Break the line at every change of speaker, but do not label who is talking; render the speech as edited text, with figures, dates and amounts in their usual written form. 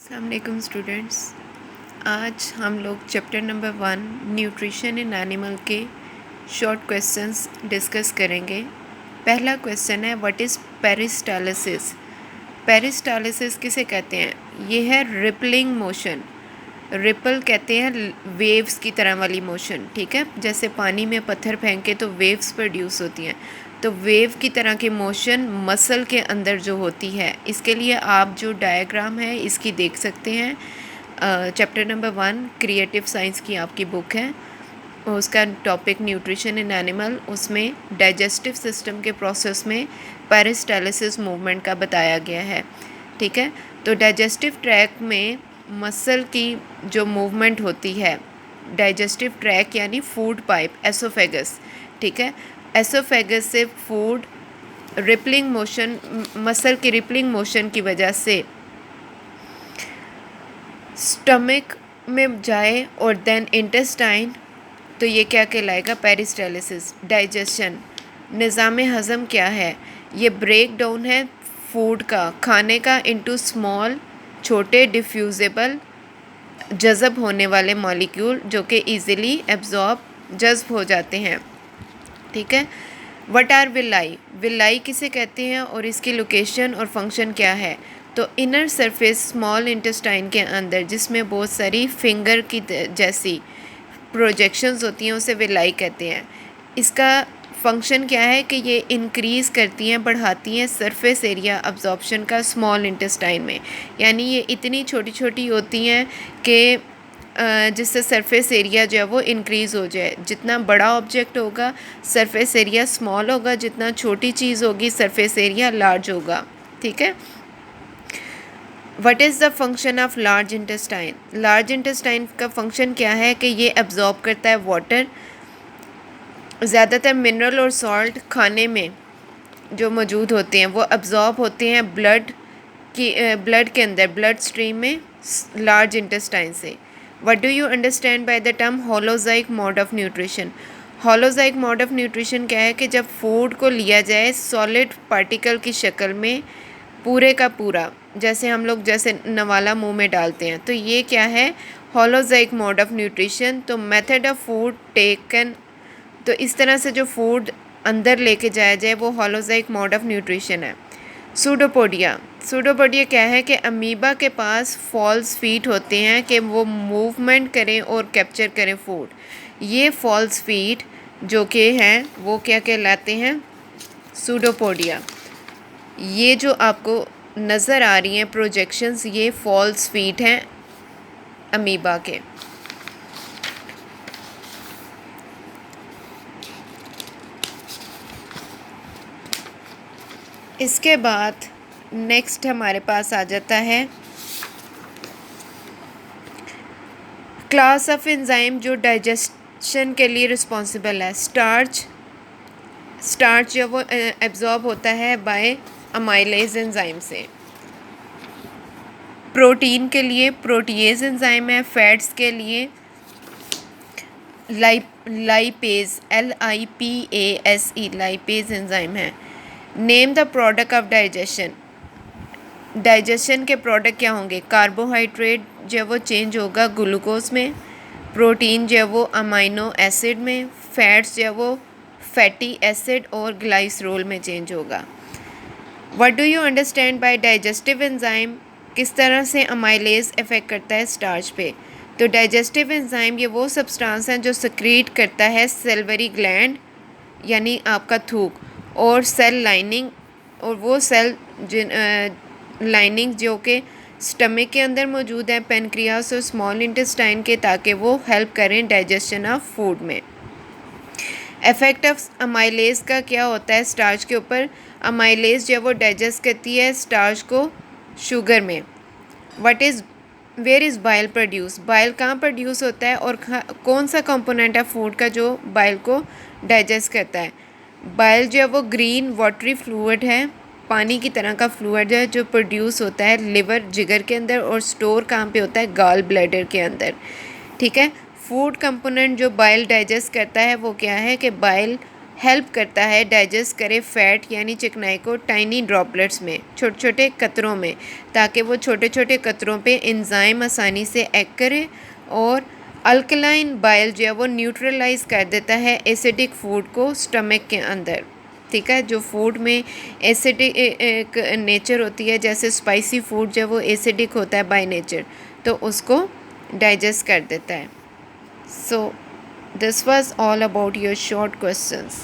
अस्सलामुअलैकुम स्टूडेंट्स। आज हम लोग chapter number 1 nutrition in animal के शॉर्ट क्वेश्चंस डिस्कस करेंगे। पहला क्वेश्चन है, व्हाट इज़ पेरिस्टालिसिस। पेरिस्टालिसिस किसे कहते हैं? ये है रिपलिंग मोशन। रिपल कहते हैं वेव्स की तरह वाली मोशन, ठीक है। जैसे पानी में पत्थर फेंके तो वेव्स प्रोड्यूस होती हैं, तो वेव की तरह की मोशन मसल के अंदर जो होती है, इसके लिए आप जो डायग्राम है इसकी देख सकते हैं। चैप्टर नंबर 1 क्रिएटिव साइंस की आपकी बुक है, उसका टॉपिक न्यूट्रिशन इन एनिमल, उसमें डाइजेस्टिव सिस्टम के प्रोसेस में पेरिस्टालिसिस मूवमेंट का बताया गया है, ठीक है। तो डाइजेस्टिव ट्रैक में मसल की जो मूवमेंट होती है, डाइजेस्टिव ट्रैक यानी फूड पाइप, एसोफेगस, ठीक है। एसोफेगस से फूड रिपलिंग मोशन, मसल की रिपलिंग मोशन की वजह से स्टमक में जाए और देन इंटेस्टाइन, तो ये क्या कहलाएगा? पेरिस्टालिसिस। डाइजेशन, निज़ाम हज़म क्या है? ये ब्रेक डाउन है फूड का, खाने का, इनटू स्मॉल, छोटे डिफ्यूज़ेबल, जज़ब होने वाले मॉलिक्यूल जो कि ईज़िली जज़ब हो जाते हैं, ठीक है। What are villi. विलाई किसे कहते हैं और इसकी लोकेशन और फंक्शन क्या है? तो इनर सरफेस स्मॉल इंटेस्टाइन के अंदर जिसमें बहुत सारी फिंगर की जैसी प्रोजेक्शंस होती हैं उसे विलाई कहते हैं। इसका फंक्शन क्या है कि ये इंक्रीज़ करती हैं, बढ़ाती हैं सरफेस एरिया अब्जॉर्प्शन का स्मॉल इंटेस्टाइन में, यानी ये इतनी छोटी छोटी होती हैं कि जिससे सरफेस एरिया जो है वो इंक्रीज़ हो जाए। जितना बड़ा ऑब्जेक्ट होगा सरफेस एरिया स्मॉल होगा, जितना छोटी चीज़ होगी सरफेस एरिया लार्ज होगा, ठीक है। What is the function of large intestine. Large intestine का फंक्शन क्या है कि ये एब्जॉर्ब करता है वाटर। ज़्यादातर मिनरल और सॉल्ट खाने में जो मौजूद होते हैं वो एब्जॉर्ब होते हैं ब्लड के अंदर, ब्लड स्ट्रीम में, लार्ज इंटेस्टाइन से। What do you understand by the term holozoic mode of nutrition. Holozoic mode of nutrition क्या है कि जब फूड को लिया जाए सॉलिड पार्टिकल की शक्ल में पूरे का पूरा, जैसे हम लोग जैसे नवाला मुंह में डालते हैं, तो ये क्या है? होलोजाइक मोड ऑफ न्यूट्रिशन। तो मेथड ऑफ फूड टेकन, तो इस तरह से जो फूड अंदर लेके जाया जाए वो होलोजाइक मोड ऑफ न्यूट्रिशन है। सूडोपोडिया। सूडोपोडिया क्या है कि अमीबा के पास फॉल्स फीट होते हैं कि वो मूवमेंट करें और कैप्चर करें फूड। ये फॉल्स फीट जो कि हैं वो क्या कहलाते हैं? सूडोपोडिया। ये जो आपको नज़र आ रही हैं प्रोजेक्शंस, ये फॉल्स फीट हैं अमीबा के। इसके बाद नेक्स्ट हमारे पास आ जाता है क्लास ऑफ एंजाइम जो डाइजेशन के लिए रिस्पॉन्सिबल है। स्टार्च जो वो एब्जॉर्ब होता है बाय अमाइलेज एंजाइम से। प्रोटीन के लिए प्रोटीएज एंजाइम है। फैट्स के लिए लाइपेज, LIPASE, लाइपेज एंजाइम है। Name the product of digestion. Digestion के प्रोडक्ट क्या होंगे? कार्बोहाइड्रेट जो है वो चेंज होगा ग्लूकोज में, प्रोटीन जो है वो अमाइनो एसिड में, फैट्स जो है वो फैटी एसिड और ग्लाइसरोल में चेंज होगा। What do you understand bye digestive enzyme. किस तरह से अमाइलेज इफ़ेक्ट करता है स्टार्च पे? तो डाइजेस्टिव एंजाइम ये वो सब्सटेंस हैं जो सक्रीट करता है सेल्वरी ग्लैंड यानी आपका थूक और सेल लाइनिंग, और वो सेल लाइनिंग जो कि स्टमक के अंदर मौजूद है, पेनक्रियास और स्मॉल इंटेस्टाइन के, ताकि वो हेल्प करें डाइजेशन ऑफ फूड में। इफ़ेक्ट ऑफ अमाइलेज का क्या होता है स्टार्च के ऊपर? अमाइलेज जो है वो डाइजेस्ट करती है स्टार्च को शुगर में। Where is bile produce. Bile कहाँ प्रोड्यूस होता है और कौन सा कंपोनेंट है फूड का जो बाइल को डाइजेस्ट करता है? बाइल जो है वो ग्रीन वाटरी फ्लूइड है, पानी की तरह का फ्लूइड है जो प्रोड्यूस होता है लिवर, जिगर के अंदर, और स्टोर कहाँ पे होता है? गॉल ब्लैडर के अंदर, ठीक है। फूड कंपोनेंट जो बाइल डाइजेस्ट करता है वो क्या है कि बाइल हेल्प करता है डाइजेस्ट करे फैट यानी चिकनाई को टाइनी ड्रॉपलेट्स में, छोटे छोटे कतरों में, ताकि वो छोटे छोटे कतरों पे एंजाइम आसानी से एक्ट करे। और अल्कलाइन बाइल जो है वो न्यूट्रलाइज कर देता है एसिडिक फूड को स्टमक के अंदर। ठीक है, जो फूड में एसिडिक एक नेचर होती है, जैसे स्पाइसी फूड जो वो एसिडिक होता है बाय नेचर, तो उसको डाइजेस्ट कर देता है। So this was all about your short questions.